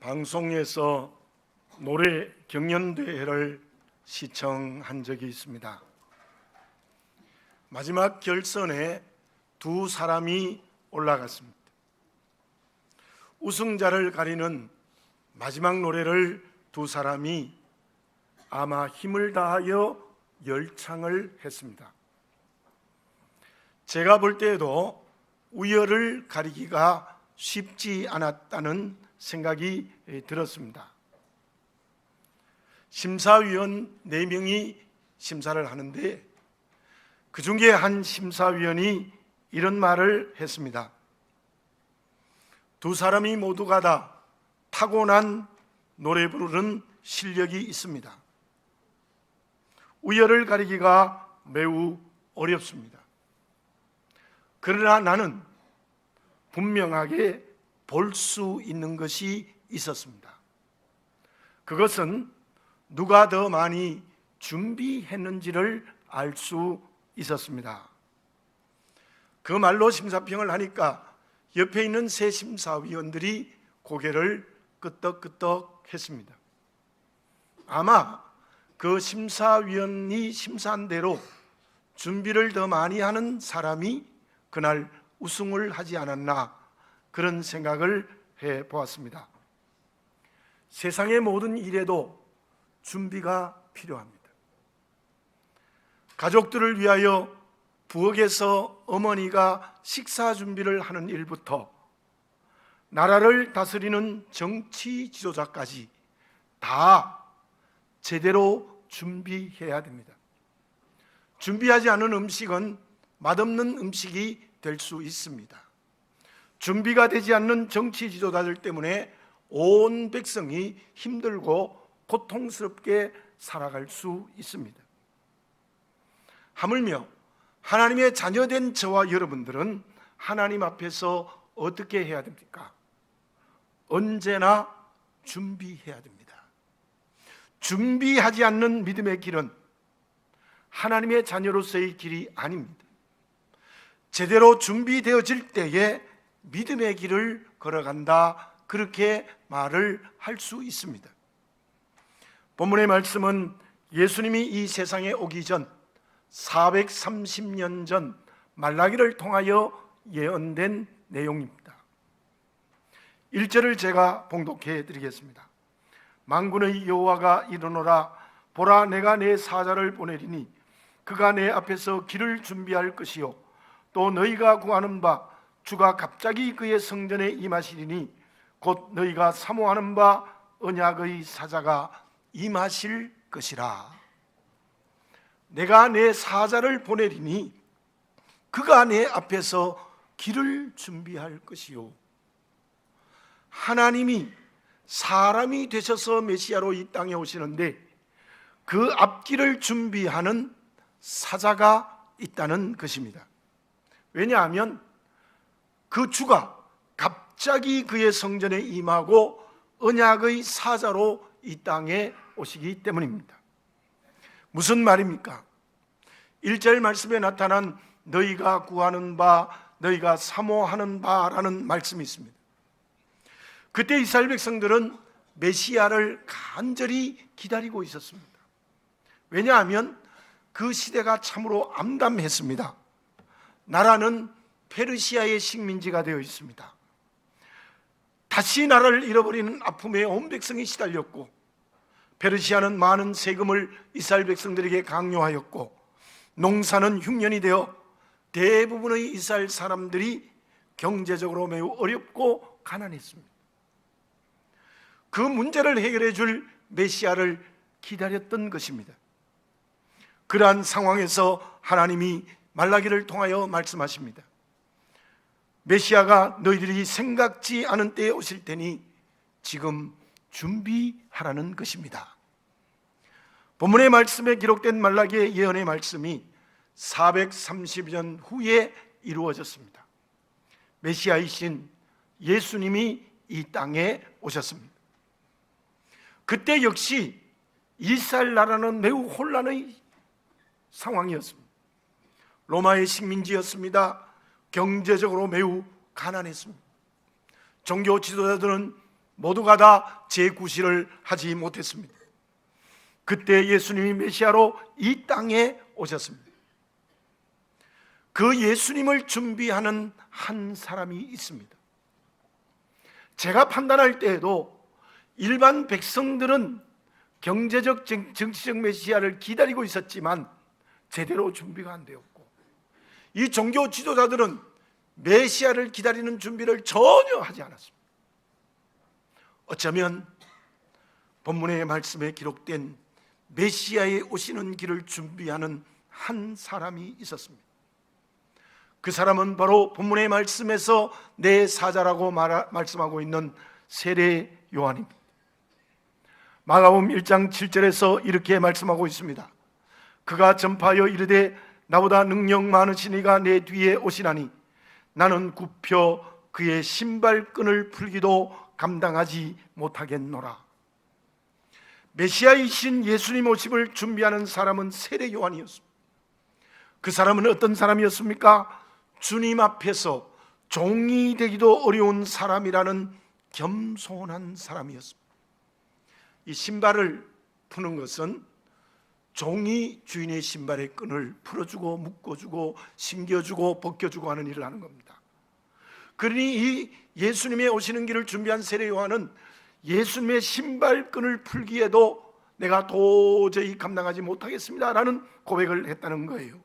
방송에서 노래 경연대회를 시청한 적이 있습니다. 마지막 결선에 두 사람이 올라갔습니다. 우승자를 가리는 마지막 노래를 두 사람이 아마 힘을 다하여 열창을 했습니다. 제가 볼 때에도 우열을 가리기가 쉽지 않았다는 생각이 들었습니다. 심사위원 4명이 심사를 하는데 그 중에 한 심사위원이 이런 말을 했습니다. 두 사람이 모두가 다 타고난 노래 부르는 실력이 있습니다. 우열을 가리기가 매우 어렵습니다. 그러나 나는 분명하게 볼 수 있는 것이 있었습니다. 그것은 누가 더 많이 준비했는지를 알 수 있었습니다. 그 말로 심사평을 하니까 옆에 있는 세 심사위원들이 고개를 끄덕끄덕 했습니다. 아마 그 심사위원이 심사한 대로 준비를 더 많이 하는 사람이 그날 우승을 하지 않았나, 그런 생각을 해보았습니다. 세상의 모든 일에도 준비가 필요합니다. 가족들을 위하여 부엌에서 어머니가 식사 준비를 하는 일부터 나라를 다스리는 정치 지도자까지 다 제대로 준비해야 됩니다. 준비하지 않은 음식은 맛없는 음식이 될 수 있습니다. 준비가 되지 않는 정치 지도자들 때문에 온 백성이 힘들고 고통스럽게 살아갈 수 있습니다. 하물며 하나님의 자녀된 저와 여러분들은 하나님 앞에서 어떻게 해야 됩니까? 언제나 준비해야 됩니다. 준비하지 않는 믿음의 길은 하나님의 자녀로서의 길이 아닙니다. 제대로 준비되어질 때에 믿음의 길을 걸어간다, 그렇게 말을 할 수 있습니다. 본문의 말씀은 예수님이 이 세상에 오기 전 430년 전 말라기를 통하여 예언된 내용입니다. 1절을 제가 봉독해 드리겠습니다. 만군의 여호와가 이르노라, 보라, 내가 내 사자를 보내리니 그가 내 앞에서 길을 준비할 것이요 또 너희가 구하는 바 주가 갑자기 그의 성전에 임하시리니 곧 너희가 사모하는 바 언약의 사자가 임하실 것이라. 내가 내 사자를 보내리니 그가 내 앞에서 길을 준비할 것이요. 하나님이 사람이 되셔서 메시아로 이 땅에 오시는데 그 앞길을 준비하는 사자가 있다는 것입니다. 왜냐하면 그 주가 갑자기 그의 성전에 임하고 언약의 사자로 이 땅에 오시기 때문입니다. 무슨 말입니까? 1절 말씀에 나타난 너희가 구하는 바, 너희가 사모하는 바라는 말씀이 있습니다. 그때 이스라엘 백성들은 메시아를 간절히 기다리고 있었습니다. 왜냐하면 그 시대가 참으로 암담했습니다. 나라는 페르시아의 식민지가 되어 있습니다. 다시 나라를 잃어버리는 아픔에 온 백성이 시달렸고, 페르시아는 많은 세금을 이스라엘 백성들에게 강요하였고, 농사는 흉년이 되어 대부분의 이스라엘 사람들이 경제적으로 매우 어렵고 가난했습니다. 그 문제를 해결해 줄 메시아를 기다렸던 것입니다. 그러한 상황에서 하나님이 말라기를 통하여 말씀하십니다. 메시아가 너희들이 생각지 않은 때에 오실 테니 지금 준비하라는 것입니다. 본문의 말씀에 기록된 말라기의 예언의 말씀이 430년 후에 이루어졌습니다. 메시아이신 예수님이 이 땅에 오셨습니다. 그때 역시 이스라엘 나라는 매우 혼란의 상황이었습니다. 로마의 식민지였습니다. 경제적으로 매우 가난했습니다. 종교 지도자들은 모두가 다 재구실을 하지 못했습니다. 그때 예수님이 메시아로 이 땅에 오셨습니다. 그 예수님을 준비하는 한 사람이 있습니다. 제가 판단할 때에도 일반 백성들은 경제적, 정치적 메시아를 기다리고 있었지만 제대로 준비가 안 되었고, 이 종교 지도자들은 메시아를 기다리는 준비를 전혀 하지 않았습니다. 어쩌면 본문의 말씀에 기록된 메시아의 오시는 길을 준비하는 한 사람이 있었습니다. 그 사람은 바로 본문의 말씀에서 내 사자라고 말씀하고 있는 세례 요한입니다. 마가복음 1장 7절에서 이렇게 말씀하고 있습니다. 그가 전파하여 이르되 나보다 능력 많으신 이가 내 뒤에 오시나니 나는 굽혀 그의 신발끈을 풀기도 감당하지 못하겠노라. 메시아이신 예수님 오심을 준비하는 사람은 세례 요한이었습니다. 그 사람은 어떤 사람이었습니까? 주님 앞에서 종이 되기도 어려운 사람이라는 겸손한 사람이었습니다. 이 신발을 푸는 것은 종이 주인의 신발의 끈을 풀어주고 묶어주고 신겨주고 벗겨주고 하는 일을 하는 겁니다. 그러니 이 예수님의 오시는 길을 준비한 세례 요한은 예수님의 신발끈을 풀기에도 내가 도저히 감당하지 못하겠습니다라는 고백을 했다는 거예요.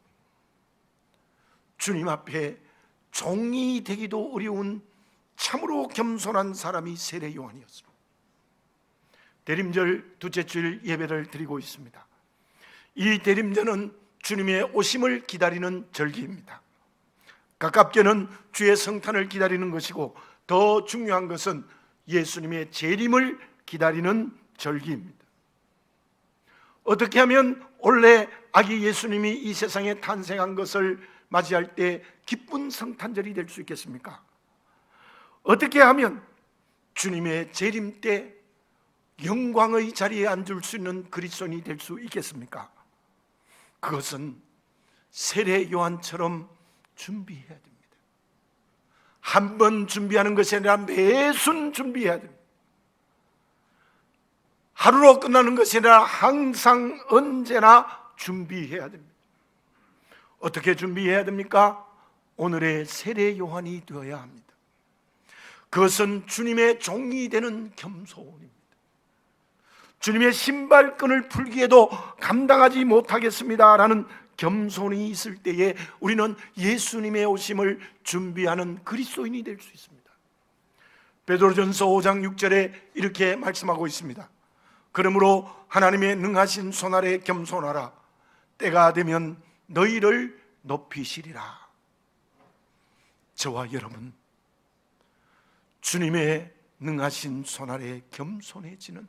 주님 앞에 종이 되기도 어려운 참으로 겸손한 사람이 세례 요한이었습니다. 대림절 둘째 주일 예배를 드리고 있습니다. 이 대림절은 주님의 오심을 기다리는 절기입니다. 가깝게는 주의 성탄을 기다리는 것이고, 더 중요한 것은 예수님의 재림을 기다리는 절기입니다. 어떻게 하면 원래 아기 예수님이 이 세상에 탄생한 것을 맞이할 때 기쁜 성탄절이 될 수 있겠습니까? 어떻게 하면 주님의 재림 때 영광의 자리에 앉을 수 있는 그리스도인이 될 수 있겠습니까? 그것은 세례 요한처럼 준비해야 됩니다. 한 번 준비하는 것이 아니라 매순 준비해야 됩니다. 하루로 끝나는 것이 아니라 항상 언제나 준비해야 됩니다. 어떻게 준비해야 됩니까? 오늘의 세례 요한이 되어야 합니다. 그것은 주님의 종이 되는 겸손입니다. 주님의 신발끈을 풀기에도 감당하지 못하겠습니다라는 겸손이 있을 때에 우리는 예수님의 오심을 준비하는 그리스도인이 될 수 있습니다. 베드로전서 5장 6절에 이렇게 말씀하고 있습니다. 그러므로 하나님의 능하신 손 아래 겸손하라. 때가 되면 너희를 높이시리라. 저와 여러분, 주님의 능하신 손 아래 겸손해지는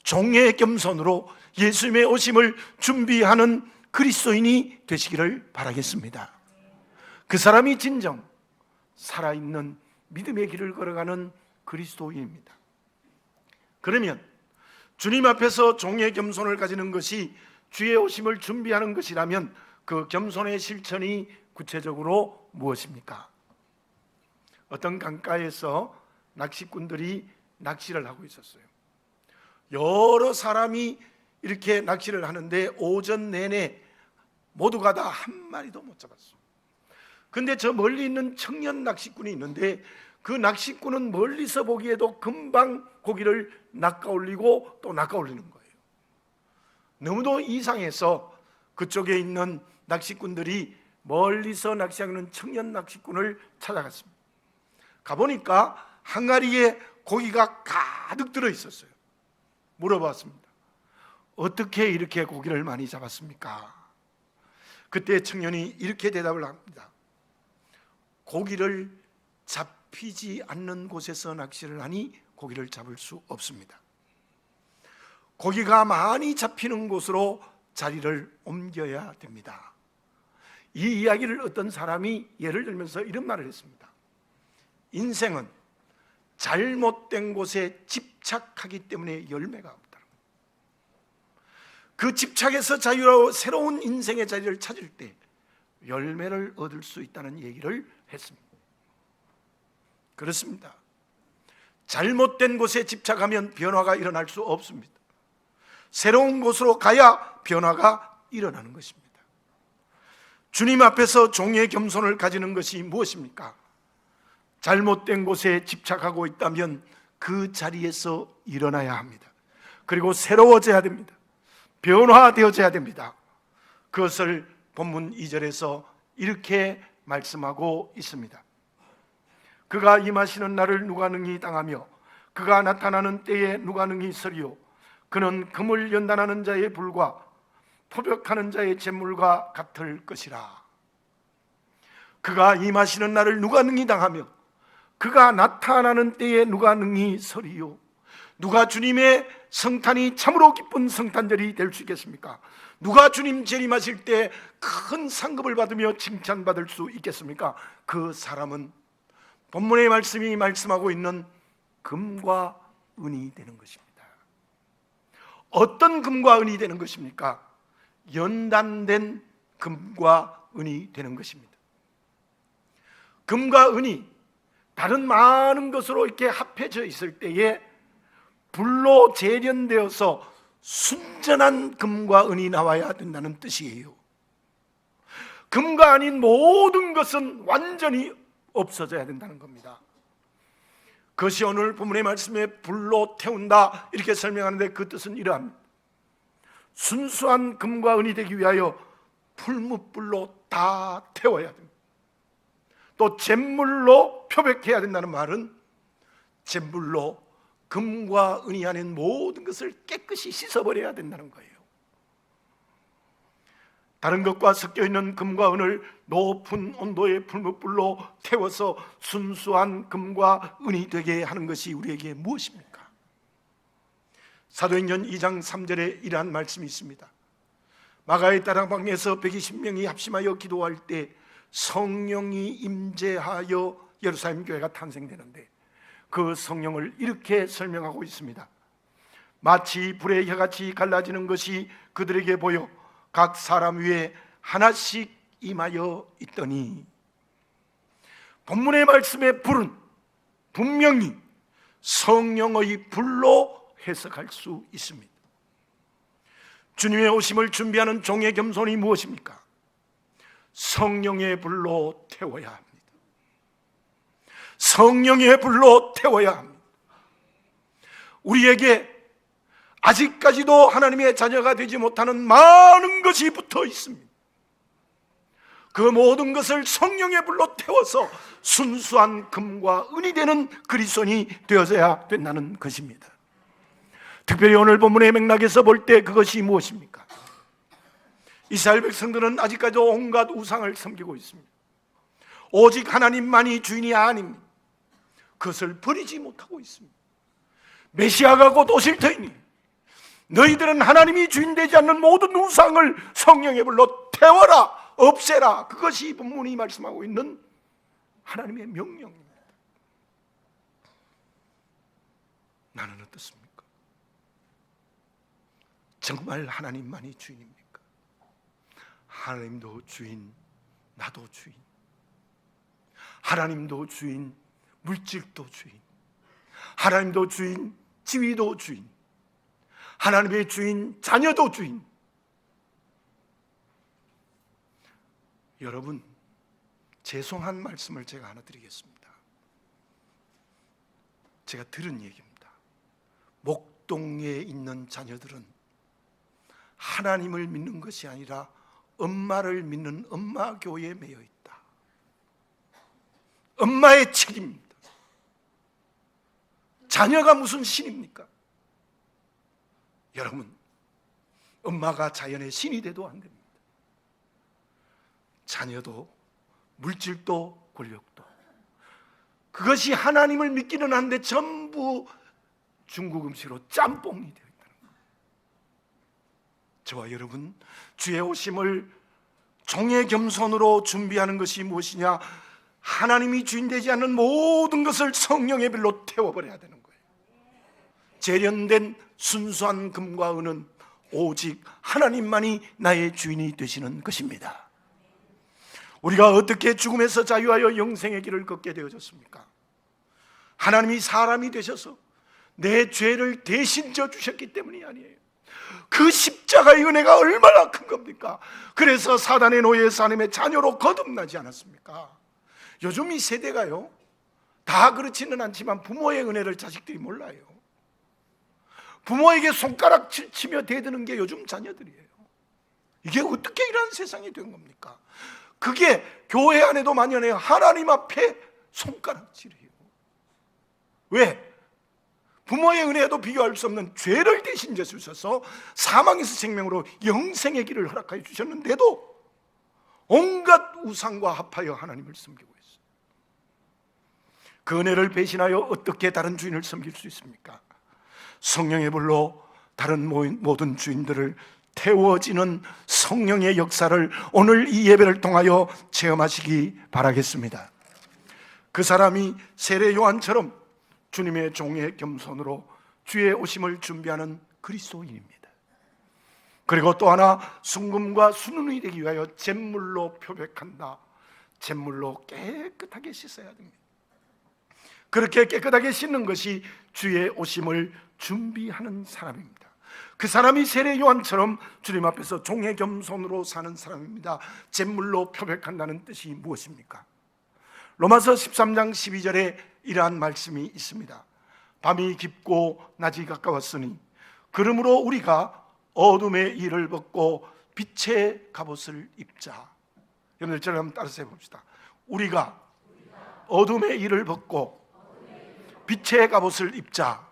종의 겸손으로 예수님의 오심을 준비하는 그리스도인이 되시기를 바라겠습니다. 그 사람이 진정 살아있는 믿음의 길을 걸어가는 그리스도인입니다. 그러면 주님 앞에서 종의 겸손을 가지는 것이 주의 오심을 준비하는 것이라면 그 겸손의 실천이 구체적으로 무엇입니까? 어떤 강가에서 낚시꾼들이 낚시를 하고 있었어요. 여러 사람이 이렇게 낚시를 하는데 오전 내내 모두가 다 한 마리도 못 잡았어요. 근데 저 멀리 있는 청년 낚시꾼이 있는데 그 낚시꾼은 멀리서 보기에도 금방 고기를 낚아올리고 또 낚아올리는 거예요. 너무도 이상해서 그쪽에 있는 낚시꾼들이 멀리서 낚시하는 청년 낚시꾼을 찾아갔습니다. 가보니까 항아리에 고기가 가득 들어 있었어요. 물어봤습니다. 어떻게 이렇게 고기를 많이 잡았습니까? 그때 청년이 이렇게 대답을 합니다. 고기를 잡히지 않는 곳에서 낚시를 하니 고기를 잡을 수 없습니다. 고기가 많이 잡히는 곳으로 자리를 옮겨야 됩니다. 이 이야기를 어떤 사람이 예를 들면서 이런 말을 했습니다. 인생은 잘못된 곳에 집착하기 때문에 열매가 없다. 그 집착에서 자유로워 새로운 인생의 자리를 찾을 때 열매를 얻을 수 있다는 얘기를 했습니다. 그렇습니다. 잘못된 곳에 집착하면 변화가 일어날 수 없습니다. 새로운 곳으로 가야 변화가 일어나는 것입니다. 주님 앞에서 종의 겸손을 가지는 것이 무엇입니까? 잘못된 곳에 집착하고 있다면 그 자리에서 일어나야 합니다. 그리고 새로워져야 됩니다. 변화되어져야 됩니다. 그것을 본문 2절에서 이렇게 말씀하고 있습니다. 그가 임하시는 날을 누가 능히 당하며 그가 나타나는 때에 누가 능히 서리요. 그는 금을 연단하는 자의 불과 토벽하는 자의 잿물과 같을 것이라. 그가 임하시는 날을 누가 능히 당하며 그가 나타나는 때에 누가 능히 서리요. 누가 주님의 성탄이 참으로 기쁜 성탄절이 될 수 있겠습니까? 누가 주님 재림하실 때 큰 상급을 받으며 칭찬받을 수 있겠습니까? 그 사람은 본문의 말씀이 말씀하고 있는 금과 은이 되는 것입니다. 어떤 금과 은이 되는 것입니까? 연단된 금과 은이 되는 것입니다. 금과 은이 다른 많은 것으로 이렇게 합해져 있을 때에 불로 재련되어서 순전한 금과 은이 나와야 된다는 뜻이에요. 금과 아닌 모든 것은 완전히 없어져야 된다는 겁니다. 그것이 오늘 본문의 말씀에 불로 태운다 이렇게 설명하는데 그 뜻은 이러합니다. 순수한 금과 은이 되기 위하여 풀무불로 다 태워야 됩니다. 또 잿물로 표백해야 된다는 말은 잿물로 금과 은이 아닌 모든 것을 깨끗이 씻어버려야 된다는 거예요. 다른 것과 섞여있는 금과 은을 높은 온도의 풀무불로 태워서 순수한 금과 은이 되게 하는 것이 우리에게 무엇입니까? 사도행전 2장 3절에 이러한 말씀이 있습니다. 마가의 다락방에서 120명이 합심하여 기도할 때 성령이 임재하여 예루살렘 교회가 탄생되는데 그 성령을 이렇게 설명하고 있습니다. 마치 불의 혀같이 갈라지는 것이 그들에게 보여 각 사람 위에 하나씩 임하여 있더니, 본문의 말씀의 불은 분명히 성령의 불로 해석할 수 있습니다. 주님의 오심을 준비하는 종의 겸손이 무엇입니까? 성령의 불로 태워야 합니다. 성령의 불로 태워야 합니다. 우리에게 아직까지도 하나님의 자녀가 되지 못하는 많은 것이 붙어 있습니다. 그 모든 것을 성령의 불로 태워서 순수한 금과 은이 되는 그리스도인이 되어져야 된다는 것입니다. 특별히 오늘 본문의 맥락에서 볼 때 그것이 무엇입니까? 이스라엘 백성들은 아직까지도 온갖 우상을 섬기고 있습니다. 오직 하나님만이 주인이 아닙니다. 그것을 버리지 못하고 있습니다. 메시아가 곧 오실 터이니 너희들은 하나님이 주인 되지 않는 모든 우상을 성령의 불로 태워라, 없애라. 그것이 본문이 말씀하고 있는 하나님의 명령입니다. 나는 어떻습니까? 정말 하나님만이 주인입니까? 하나님도 주인, 나도 주인. 하나님도 주인, 물질도 주인. 하나님도 주인, 지위도 주인. 하나님의 주인, 자녀도 주인. 여러분, 죄송한 말씀을 제가 하나 드리겠습니다. 제가 들은 얘기입니다. 목동에 있는 자녀들은 하나님을 믿는 것이 아니라 엄마를 믿는 엄마 교회에 매여 있다. 엄마의 책임입니다. 자녀가 무슨 신입니까? 여러분, 엄마가 자연의 신이 돼도 안 됩니다. 자녀도 물질도 권력도 그것이 하나님을 믿기는 한데 전부 중국 음식으로 짬뽕이 되어 있다는 거예요. 저와 여러분, 주의 오심을 종의 겸손으로 준비하는 것이 무엇이냐? 하나님이 주인 되지 않는 모든 것을 성령의 불로 태워버려야 되는 거예요. 재련된 순수한 금과 은은 오직 하나님만이 나의 주인이 되시는 것입니다. 우리가 어떻게 죽음에서 자유하여 영생의 길을 걷게 되어졌습니까? 하나님이 사람이 되셔서 내 죄를 대신 져주셨기 때문이 아니에요. 그 십자가의 은혜가 얼마나 큰 겁니까? 그래서 사단의 노예에서 하나님의 자녀로 거듭나지 않았습니까? 요즘 이 세대가요, 다 그렇지는 않지만 부모의 은혜를 자식들이 몰라요. 부모에게 손가락 치며 대드는 게 요즘 자녀들이에요. 이게 어떻게 이런 세상이 된 겁니까? 그게 교회 안에도 만연해요. 하나님 앞에 손가락질이에요. 왜? 부모의 은혜에도 비교할 수 없는 죄를 대신 져주셔서 사망에서 생명으로 영생의 길을 허락하여 주셨는데도 온갖 우상과 합하여 하나님을 섬기고 있어요. 그 은혜를 배신하여 어떻게 다른 주인을 섬길 수 있습니까? 성령의 불로 다른 모든 주인들을 태워지는 성령의 역사를 오늘 이 예배를 통하여 체험하시기 바라겠습니다. 그 사람이 세례 요한처럼 주님의 종의 겸손으로 주의 오심을 준비하는 그리스도인입니다. 그리고 또 하나, 순금과 순은이 되기 위하여 잿물로 표백한다. 잿물로 깨끗하게 씻어야 됩니다. 그렇게 깨끗하게 씻는 것이 주의 오심을 준비하는 사람입니다. 그 사람이 세례 요한처럼 주님 앞에서 종의 겸손으로 사는 사람입니다. 잿물로 표백한다는 뜻이 무엇입니까? 로마서 13장 12절에 이러한 말씀이 있습니다. 밤이 깊고 낮이 가까웠으니 그러므로 우리가 어둠의 일을 벗고 빛의 갑옷을 입자. 여러분들 저를 한번 따라서 해봅시다. 우리가 어둠의 일을 벗고 빛의 갑옷을 입자.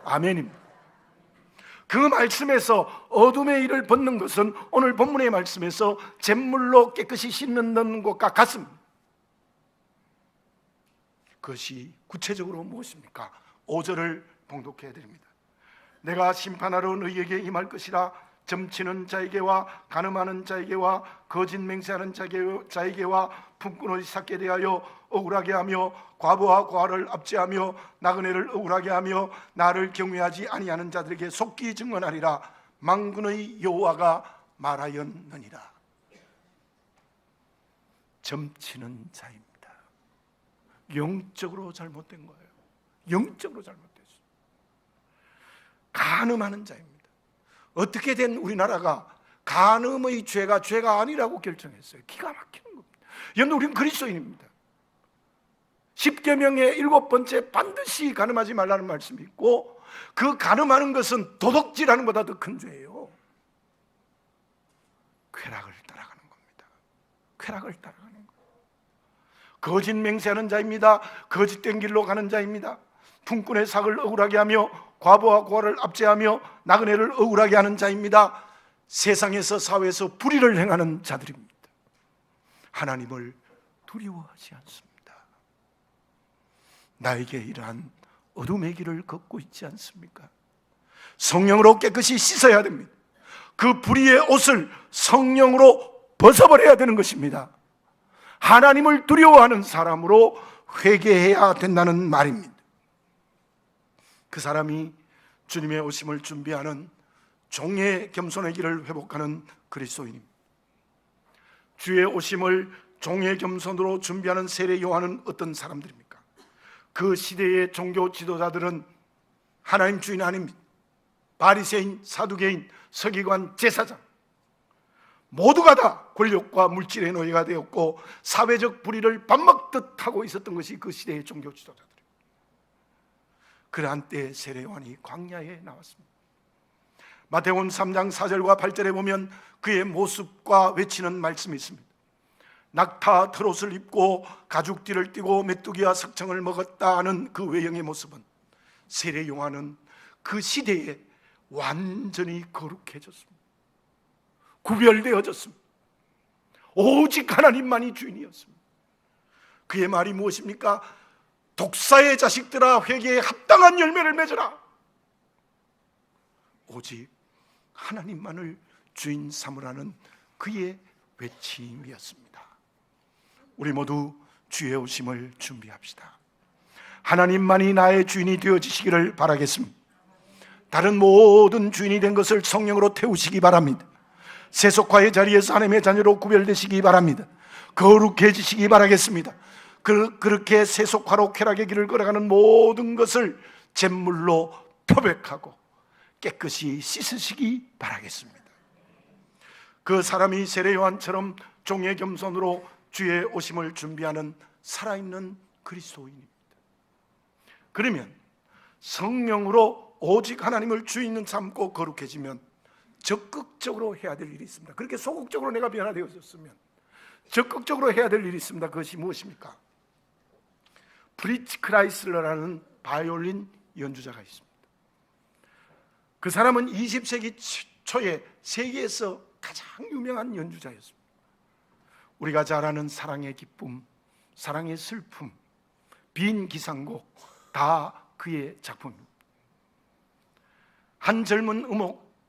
아멘입니다. 그 말씀에서 어둠의 일을 벗는 것은 오늘 본문의 말씀에서 잿물로 깨끗이 씻는 것과 같습니다. 그것이 구체적으로 무엇입니까? 5절을 봉독해야 됩니다. 내가 심판하러 너희에게 임할 것이라. 점치는 자에게와 간음하는 자에게와 거짓 맹세하는 자에게와 품꾼을 삭게 대하여 억울하게 하며 과부와 고아를 압제하며 나그네를 억울하게 하며 나를 경외하지 아니하는 자들에게 속기 증언하리라. 만군의 여호와가 말하였느니라. 점치는 자입니다. 영적으로 잘못된 거예요. 영적으로 잘못됐어요. 간음하는 자입니다. 어떻게 된 우리나라가 간음의 죄가 아니라고 결정했어요. 기가 막히는 겁니다. 여러분, 우리는 그리스도인입니다. 10계명의 7번째 반드시 간음하지 말라는 말씀이 있고, 그 간음하는 것은 도둑질하는 것보다 더 큰 죄예요. 쾌락을 따라가는 겁니다. 쾌락을 따라가는 거예요. 거짓 맹세하는 자입니다. 거짓된 길로 가는 자입니다. 품꾼의 삭을 억울하게 하며 과부와 고아를 압제하며 나그네를 억울하게 하는 자입니다. 세상에서 사회에서 불의를 행하는 자들입니다. 하나님을 두려워하지 않습니다. 나에게 이러한 어둠의 길을 걷고 있지 않습니까? 성령으로 깨끗이 씻어야 됩니다. 그 불의의 옷을 성령으로 벗어버려야 되는 것입니다. 하나님을 두려워하는 사람으로 회개해야 된다는 말입니다. 그 사람이 주님의 오심을 준비하는 종의 겸손의 길을 회복하는 그리스도인입니다. 주의 오심을 종의 겸손으로 준비하는 세례 요한은 어떤 사람들입니까? 그 시대의 종교 지도자들은 하나님 주인 아닙니다. 바리새인, 사두개인, 서기관, 제사장 모두가 다 권력과 물질의 노예가 되었고 사회적 불의를 밥 먹듯 하고 있었던 것이 그 시대의 종교 지도자들입니다. 그러한 때에 세례 요한이 광야에 나왔습니다. 마태복음 3장 4절과 8절에 보면 그의 모습과 외치는 말씀이 있습니다. 낙타 털옷을 입고 가죽띠를 띠고 메뚜기와 석청을 먹었다 하는 그 외형의 모습은 세례 요한은 그 시대에 완전히 거룩해졌습니다. 구별되어졌습니다. 오직 하나님만이 주인이었습니다. 그의 말이 무엇입니까? 독사의 자식들아 회개에 합당한 열매를 맺어라. 오직 하나님만을 주인 삼으라는 그의 외침이었습니다. 우리 모두 주의 오심을 준비합시다. 하나님만이 나의 주인이 되어지시기를 바라겠습니다. 다른 모든 주인이 된 것을 성령으로 태우시기 바랍니다. 세속화의 자리에서 하나님의 자녀로 구별되시기 바랍니다. 거룩해지시기 바라겠습니다. 그렇게 세속화로 쾌락의 길을 걸어가는 모든 것을 잿물로 표백하고 깨끗이 씻으시기 바라겠습니다. 그 사람이 세례 요한처럼 종의 겸손으로 주의 오심을 준비하는 살아있는 그리스도인입니다. 그러면 성령으로 오직 하나님을 주인은 삼고 거룩해지면 적극적으로 해야 될 일이 있습니다. 그렇게 소극적으로 내가 변화되어졌으면 적극적으로 해야 될 일이 있습니다. 그것이 무엇입니까? 프리츠 크라이슬러라는 바이올린 연주자가 있습니다. 그 사람은 20세기 초에 세계에서 가장 유명한 연주자였습니다. 우리가 잘 아는 사랑의 기쁨, 사랑의 슬픔, 빈 기상곡 다 그의 작품입니다. 한 젊은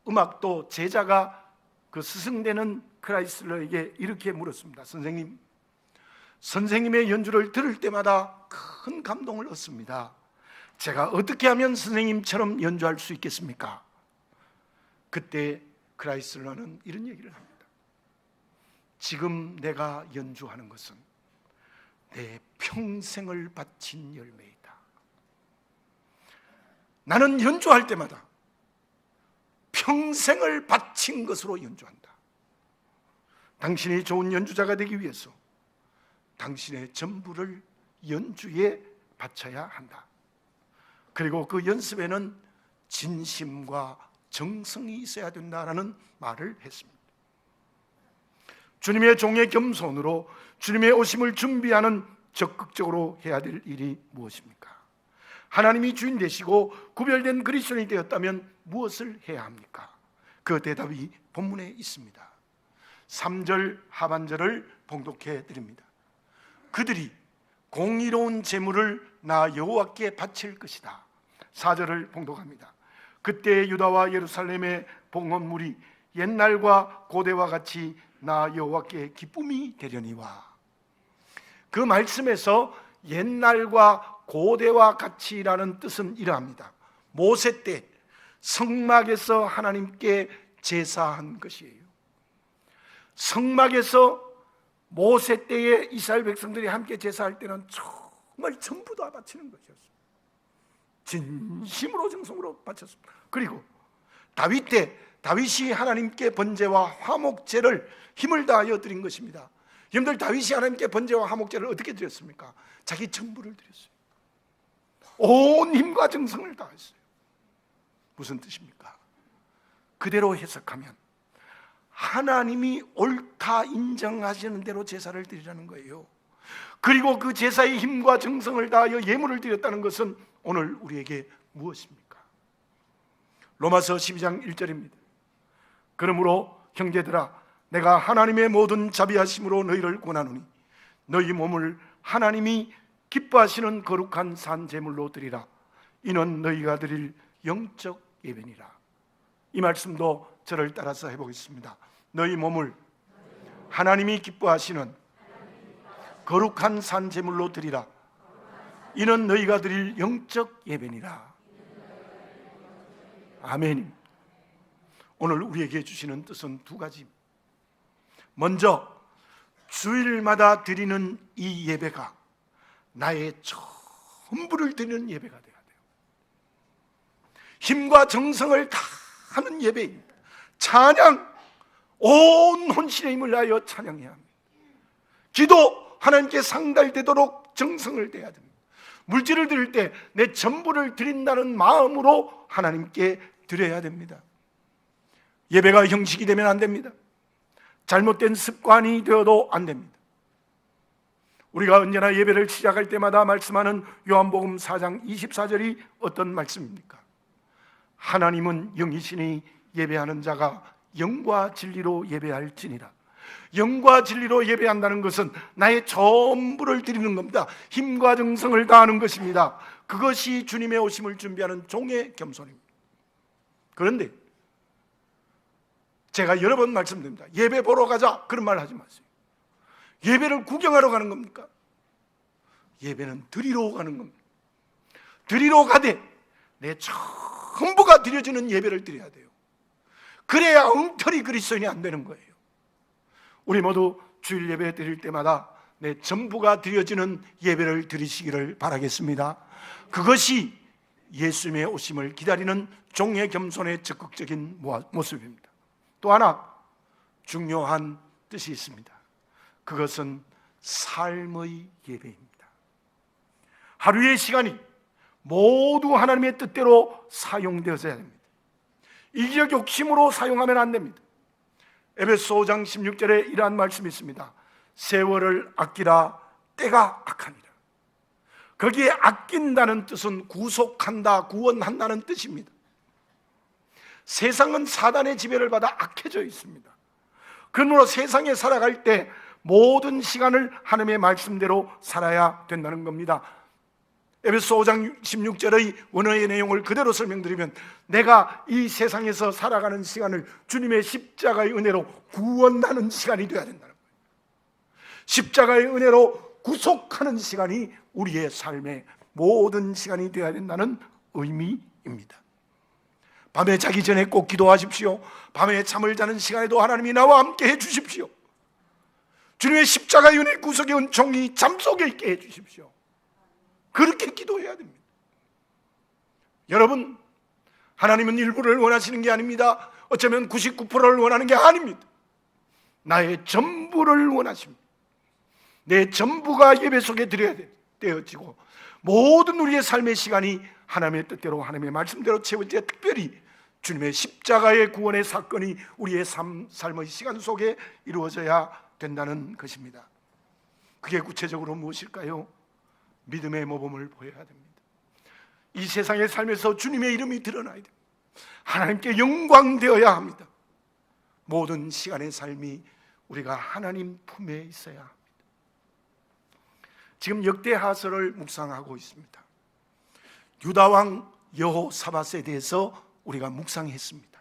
음악도 제자가 그 스승되는 크라이슬러에게 이렇게 물었습니다. 선생님의 연주를 들을 때마다 큰 감동을 얻습니다. 제가 어떻게 하면 선생님처럼 연주할 수 있겠습니까? 그때 크라이슬러는 이런 얘기를 합니다. 지금 내가 연주하는 것은 내 평생을 바친 열매이다. 나는 연주할 때마다 평생을 바친 것으로 연주한다. 당신이 좋은 연주자가 되기 위해서 당신의 전부를 연주에 바쳐야 한다. 그리고 그 연습에는 진심과 정성이 있어야 된다라는 말을 했습니다. 주님의 종의 겸손으로 주님의 오심을 준비하는 적극적으로 해야 될 일이 무엇입니까? 하나님이 주인 되시고 구별된 그리스도인이 되었다면 무엇을 해야 합니까? 그 대답이 본문에 있습니다. 3절 하반절을 봉독해 드립니다. 그들이 공의로운 제물을 나 여호와께 바칠 것이다. 4절을 봉독합니다. 그때 유다와 예루살렘의 봉헌물이 옛날과 고대와 같이 나 여호와께 기쁨이 되려니와. 그 말씀에서 옛날과 고대와 같이라는 뜻은 이러합니다. 모세 때 성막에서 하나님께 제사한 것이에요. 성막에서 모세 때에 이스라엘 백성들이 함께 제사할 때는 정말 전부 다 바치는 것이었어요. 진심으로 정성으로 바쳤습니다. 그리고 다윗 때 다윗이 하나님께 번제와 화목제를 힘을 다하여 드린 것입니다. 여러분들, 다윗이 하나님께 번제와 화목제를 어떻게 드렸습니까? 자기 전부를 드렸어요. 온 힘과 정성을 다했어요. 무슨 뜻입니까? 그대로 해석하면 하나님이 옳다 인정하시는 대로 제사를 드리라는 거예요. 그리고 그 제사의 힘과 정성을 다하여 예물을 드렸다는 것은 오늘 우리에게 무엇입니까? 로마서 12장 1절입니다. 그러므로 형제들아, 내가 하나님의 모든 자비하심으로 너희를 권하노니 너희 몸을 하나님이 기뻐하시는 거룩한 산 제물로 드리라. 이는 너희가 드릴 영적 예배니라. 이 말씀도 저를 따라서 해보겠습니다. 너희 몸을 하나님이 기뻐하시는 거룩한 산 제물로 드리라. 이는 너희가 드릴 영적 예배니라. 아멘. 오늘 우리에게 주시는 뜻은 두 가지입니다. 먼저 주일마다 드리는 이 예배가 나의 전부를 드리는 예배가 되어야 돼요. 힘과 정성을 다하는 예배입니다. 찬양, 온 혼신의 힘을 다하여 찬양해야 합니다. 기도, 하나님께 상달되도록 정성을 다해야 됩니다. 물질을 드릴 때 내 전부를 드린다는 마음으로 하나님께 드려야 됩니다. 예배가 형식이 되면 안 됩니다. 잘못된 습관이 되어도 안 됩니다. 우리가 언제나 예배를 시작할 때마다 말씀하는 요한복음 4장 24절이 어떤 말씀입니까? 하나님은 영이시니 예배하는 자가 영과 진리로 예배할지니라. 영과 진리로 예배한다는 것은 나의 전부를 드리는 겁니다. 힘과 정성을 다하는 것입니다. 그것이 주님의 오심을 준비하는 종의 겸손입니다. 그런데 제가 여러 번 말씀드립니다. 예배 보러 가자, 그런 말 하지 마세요. 예배를 구경하러 가는 겁니까? 예배는 드리러 가는 겁니다. 드리러 가되 내 전부가 드려지는 예배를 드려야 돼요. 그래야 엉터리 그리스도인이 안 되는 거예요. 우리 모두 주일 예배 드릴 때마다 내 전부가 드려지는 예배를 드리시기를 바라겠습니다. 그것이 예수님의 오심을 기다리는 종의 겸손의 적극적인 모습입니다. 또 하나 중요한 뜻이 있습니다. 그것은 삶의 예배입니다. 하루의 시간이 모두 하나님의 뜻대로 사용되어져야 됩니다. 이기적 욕심으로 사용하면 안 됩니다. 에베소 5장 16절에 이러한 말씀이 있습니다. 세월을 아끼라 때가 악하니라. 거기에 아낀다는 뜻은 구속한다, 구원한다는 뜻입니다. 세상은 사단의 지배를 받아 악해져 있습니다. 그러므로 세상에 살아갈 때 모든 시간을 하나님의 말씀대로 살아야 된다는 겁니다. 에베소 5장 16절의 원어의 내용을 그대로 설명드리면, 내가 이 세상에서 살아가는 시간을 주님의 십자가의 은혜로 구원하는 시간이 되어야 된다는 거예요. 십자가의 은혜로 구속하는 시간이 우리의 삶의 모든 시간이 되어야 된다는 의미입니다. 밤에 자기 전에 꼭 기도하십시오. 밤에 잠을 자는 시간에도 하나님이 나와 함께 해주십시오. 주님의 십자가의 은혜 구속의 은총이 잠 속에 있게 해주십시오. 그렇게 기도해야 됩니다. 여러분, 하나님은 일부를 원하시는 게 아닙니다. 어쩌면 99%를 원하는 게 아닙니다. 나의 전부를 원하십니다. 내 전부가 예배 속에 드려야 되어지고, 모든 우리의 삶의 시간이 하나님의 뜻대로 하나님의 말씀대로 채워질 때, 특별히 주님의 십자가의 구원의 사건이 우리의 삶의 시간 속에 이루어져야 된다는 것입니다. 그게 구체적으로 무엇일까요? 믿음의 모범을 보여야 됩니다. 이 세상의 삶에서 주님의 이름이 드러나야 됩니다. 하나님께 영광되어야 합니다. 모든 시간의 삶이 우리가 하나님 품에 있어야 합니다. 지금 역대하서를 묵상하고 있습니다. 유다왕 여호사밧에 대해서 우리가 묵상했습니다.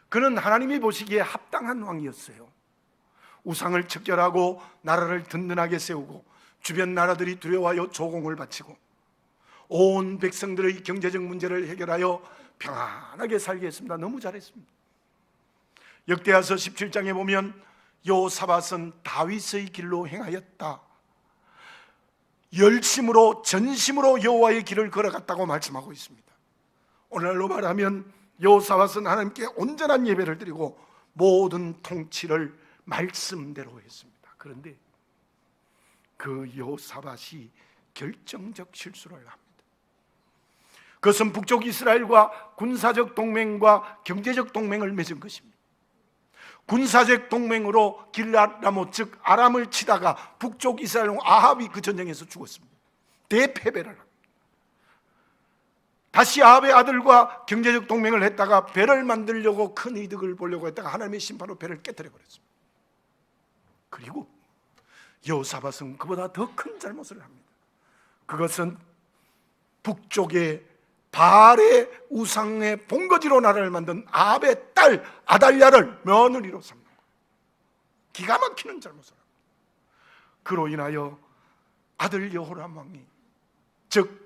그는 하나님이 보시기에 합당한 왕이었어요. 우상을 척결하고 나라를 든든하게 세우고 주변 나라들이 두려워하여 조공을 바치고 온 백성들의 경제적 문제를 해결하여 평안하게 살게 했습니다. 너무 잘했습니다. 역대하서 17장에 보면 여호사밧은 다윗의 길로 행하였다, 열심으로 전심으로 여호와의 길을 걸어갔다고 말씀하고 있습니다. 오늘날로 말하면 여호사밧은 하나님께 온전한 예배를 드리고 모든 통치를 말씀대로 했습니다. 그런데 그 여호사밧이 결정적 실수를 합니다. 그것은 북쪽 이스라엘과 군사적 동맹과 경제적 동맹을 맺은 것입니다. 군사적 동맹으로 길랏라못 즉 아람을 치다가 북쪽 이스라엘 왕 아합이 그 전쟁에서 죽었습니다. 대패배를 합니다. 다시 아합의 아들과 경제적 동맹을 했다가 배를 만들려고 큰 이득을 보려고 했다가 하나님의 심판으로 배를 깨뜨려 버렸습니다. 그리고 여호사밧은 그보다 더 큰 잘못을 합니다. 그것은 북쪽의 바알의 우상의 본거지로 나라를 만든 아합의 딸 아달랴를 며느리로 삼는 거예요. 기가 막히는 잘못을 합니다. 그로 인하여 아들 여호람 왕이, 즉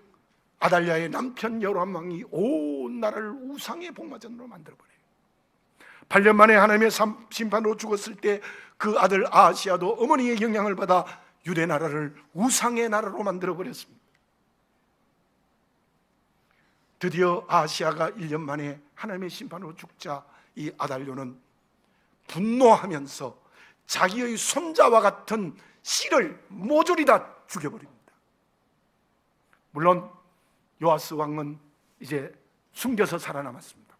아달랴의 남편 여호람 왕이 온 나라를 우상의 복마전으로 만들어버려요. 8년 만에 하나님의 심판으로 죽었을 때 그 아들 아하시아도 어머니의 영향을 받아 유대 나라를 우상의 나라로 만들어버렸습니다. 드디어 아하시아가 1년 만에 하나님의 심판으로 죽자 이 아달랴는 분노하면서 자기의 손자와 같은 씨를 모조리 다 죽여버립니다. 물론 요아스 왕은 이제 숨겨서 살아남았습니다.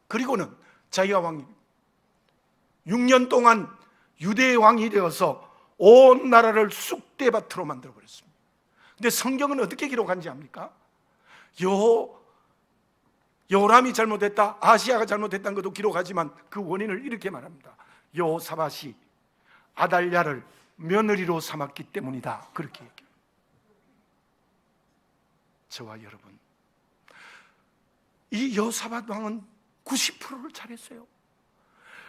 그리고는 자기가 왕이 6년 동안 유대의 왕이 되어서 온 나라를 쑥대밭으로 만들어버렸습니다. 근데 성경은 어떻게 기록한지 압니까? 여호람이 잘못했다, 아시아가 잘못했다는 것도 기록하지만 그 원인을 이렇게 말합니다. 여호사밧이 아달랴를 며느리로 삼았기 때문이다, 그렇게 얘기해요. 저와 여러분, 이 여호사밧 왕은 90%를 잘했어요.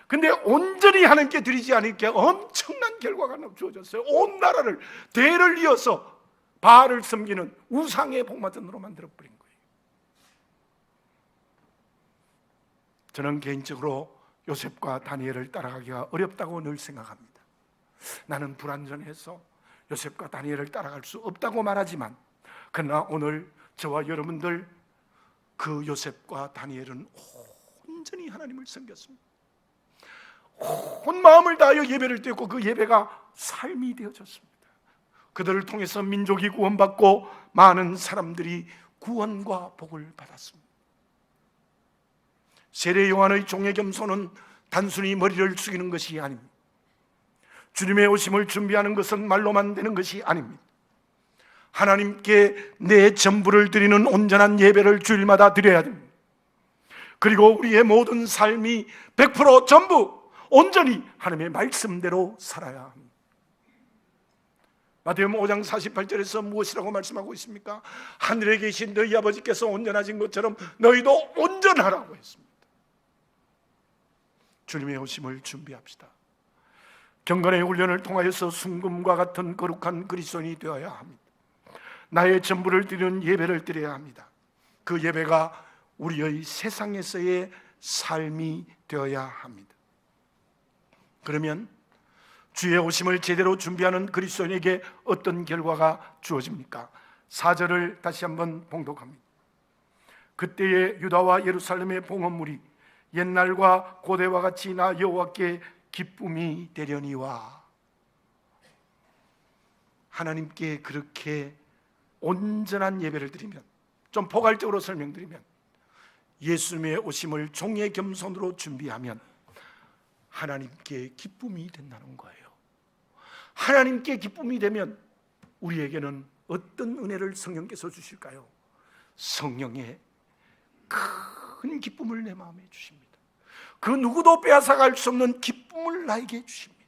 근데 온전히 하나님께 드리지 않으니까 엄청난 결과가 주어졌어요. 온 나라를 대를 이어서 바알을 섬기는 우상의 복마전으로 만들어버린 거예요. 저는 개인적으로 요셉과 다니엘을 따라가기가 어렵다고 늘 생각합니다. 나는 불완전해서 요셉과 다니엘을 따라갈 수 없다고 말하지만, 그러나 오늘 저와 여러분들 그 요셉과 다니엘은 온전히 하나님을 섬겼습니다. 온 마음을 다하여 예배를 드렸고 그 예배가 삶이 되어졌습니다. 그들을 통해서 민족이 구원받고 많은 사람들이 구원과 복을 받았습니다. 세례 요한의 종의 겸손은 단순히 머리를 숙이는 것이 아닙니다. 주님의 오심을 준비하는 것은 말로만 되는 것이 아닙니다. 하나님께 내 전부를 드리는 온전한 예배를 주일마다 드려야 됩니다. 그리고 우리의 모든 삶이 100% 전부 온전히 하나님의 말씀대로 살아야 합니다. 마태복음 5장 48절에서 무엇이라고 말씀하고 있습니까? 하늘에 계신 너희 아버지께서 온전하신 것처럼 너희도 온전하라고 했습니다. 주님의 오심을 준비합시다. 경건의 훈련을 통하여서 순금과 같은 거룩한 그리스도인이 되어야 합니다. 나의 전부를 드리는 예배를 드려야 합니다. 그 예배가 우리의 세상에서의 삶이 되어야 합니다. 그러면 주의 오심을 제대로 준비하는 그리스도인에게 어떤 결과가 주어집니까? 4절을 다시 한번 봉독합니다. 그때에 유다와 예루살렘의 봉헌물이 옛날과 고대와 같이 나 여호와께 기쁨이 되려니와. 하나님께 그렇게 온전한 예배를 드리면, 좀 포괄적으로 설명드리면, 예수님의 오심을 종의 겸손으로 준비하면 하나님께 기쁨이 된다는 거예요. 하나님께 기쁨이 되면 우리에게는 어떤 은혜를 성령께서 주실까요? 성령의 큰 기쁨을 내 마음에 주십니다. 그 누구도 빼앗아갈 수 없는 기쁨을 나에게 주십니다.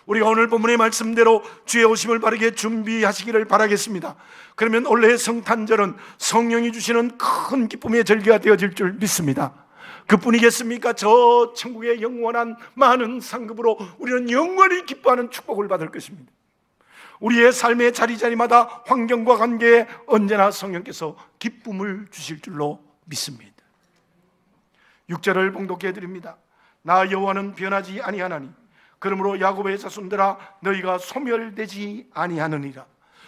우리가 오늘 본문의 말씀대로 주의 오심을 바르게 준비하시기를 바라겠습니다. 그러면 올해의 성탄절은 성령이 주시는 큰 기쁨의 절기가 되어질 줄 믿습니다. 그뿐이겠습니까? 저 천국의 영원한 많은 상급으로 우리는 영원히 기뻐하는 축복을 받을 것입니다. 우리의 삶의 자리자리마다 환경과 관계에 언제나 성령께서 기쁨을 주실 줄로 믿습니다. 6절을 봉독해 드립니다. 나 여호와는 변하지 아니하나니 그러므로 야곱의 자손들아 너희가 소멸되지 아니하느니라.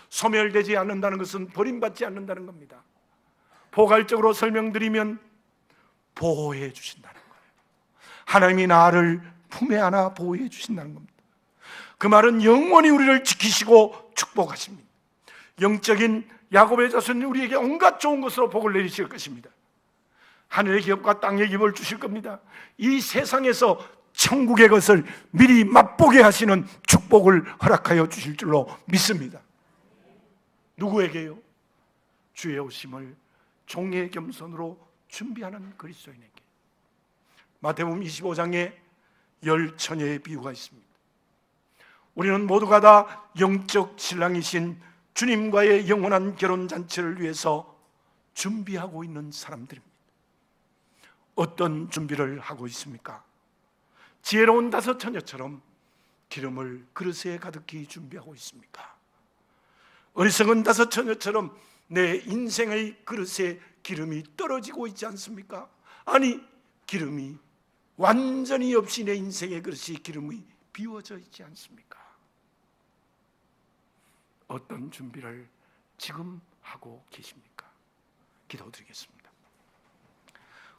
소멸되지 않는다는 것은 버림받지 않는다는 겁니다. 포괄적으로 설명드리면 보호해 주신다는 거예요. 하나님이 나를 품에 안아 보호해 주신다는 겁니다. 그 말은 영원히 우리를 지키시고 축복하십니다. 영적인 야곱의 자손이 우리에게 온갖 좋은 것으로 복을 내리실 것입니다. 하늘의 기업과 땅의 기업을 주실 겁니다. 이 세상에서 천국의 것을 미리 맛보게 하시는 축복을 허락하여 주실 줄로 믿습니다. 누구에게요? 주의 오심을 종의 겸손으로 준비하는 그리스도인에게. 마태복음 25장에 10처녀의 비유가 있습니다. 우리는 모두가 다 영적 신랑이신 주님과의 영원한 결혼잔치를 위해서 준비하고 있는 사람들입니다. 어떤 준비를 하고 있습니까? 지혜로운 5처녀처럼 기름을 그릇에 가득히 준비하고 있습니까? 어리석은 5처녀처럼 내 인생의 그릇에 기름이 떨어지고 있지 않습니까? 아니, 기름이 완전히 없이 내 인생의 그릇이 기름이 비워져 있지 않습니까? 어떤 준비를 지금 하고 계십니까? 기도드리겠습니다.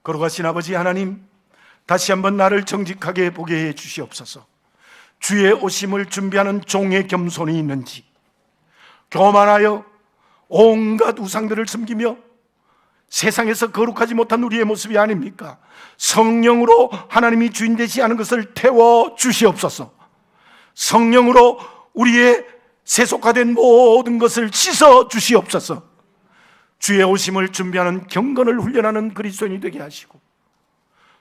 거룩하신 아버지 하나님, 다시 한번 나를 정직하게 보게 해 주시옵소서. 주의 오심을 준비하는 종의 겸손이 있는지, 교만하여 온갖 우상들을 섬기며 세상에서 거룩하지 못한 우리의 모습이 아닙니까? 성령으로 하나님이 주인 되시 하는 것을 태워 주시옵소서. 성령으로 우리의 세속화된 모든 것을 씻어 주시옵소서. 주의 오심을 준비하는 경건을 훈련하는 그리스도인이 되게 하시고,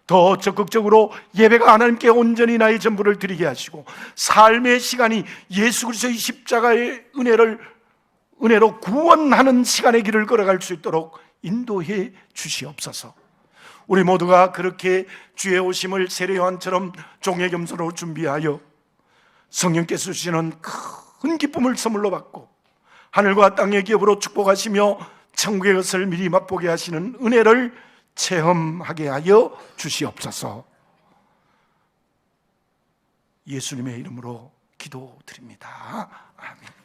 더 적극적으로 예배가 하나님께 온전히 나의 전부를 드리게 하시고, 삶의 시간이 예수 그리스도의 십자가의 은혜로 구원하는 시간의 길을 걸어갈 수 있도록 인도해 주시옵소서. 우리 모두가 그렇게 주의 오심을 세례 요한처럼 종의 겸손으로 준비하여 성령께서 주시는 큰 기쁨을 선물로 받고 하늘과 땅의 기업으로 축복하시며 천국의 것을 미리 맛보게 하시는 은혜를 체험하게 하여 주시옵소서. 예수님의 이름으로 기도드립니다. 아멘.